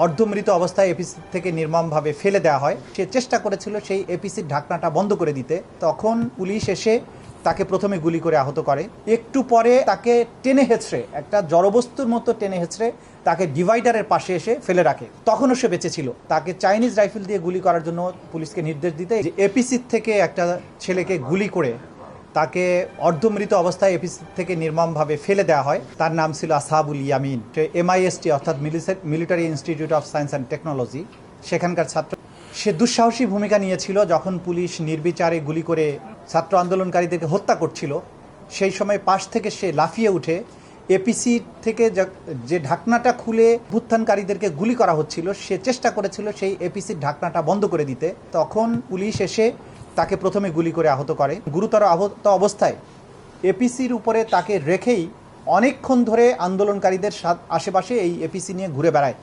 অর্ধমৃত অবস্থায় এপিসি থেকে নির্মমভাবে ফেলে দেওয়া হয়। সে চেষ্টা করেছিল সেই এপিসির ঢাকনাটা বন্ধ করে দিতে, তখন পুলিশ এসে তাকে প্রথমে গুলি করে আহত করে। একটু পরে তাকে টেনে হেঁচড়ে, একটা জড়বস্তুর মতো টেনে হেঁচড়ে তাকে ডিভাইডারের পাশে এসে ফেলে রাখে। তখনও সে বেঁচে ছিল। তাকে চাইনিজ রাইফেল দিয়ে গুলি করার জন্য পুলিশকে নির্দেশ দিতে, যে এপিসির থেকে একটা ছেলেকে গুলি করে তাকে অর্ধমৃত অবস্থায় এপিসি থেকে নির্মমভাবে ফেলে দেওয়া হয়। তার নাম ছিল আসহাবুল ইয়ামিন। সে MIST অর্থাৎ military institute of science and technology সেখানকার ছাত্র। সে দুঃসাহসী ভূমিকা নিয়েছিল যখন পুলিশ নির্বিচারে গুলি করে ছাত্র আন্দোলনকারীদেরকে হত্যা করছিল। সেই সময় পাশ থেকে সে লাফিয়ে উঠে এপিসি থেকে যে ঢাকনাটা খুলে অভ্যুত্থানকারীদেরকে গুলি করা হচ্ছিল, সে চেষ্টা করেছিল সেই এপিসির ঢাকনাটা বন্ধ করে দিতে। তখন পুলিশ এসে তাকে প্রথমে গুলি করে আহত করে। গুরুতর আহত অবস্থায় এপিসির উপরে তাকে রেখেই অনেকক্ষণ ধরে আন্দোলনকারীদের আশেপাশে এই এপিসি নিয়ে ঘুরে বেড়ায়।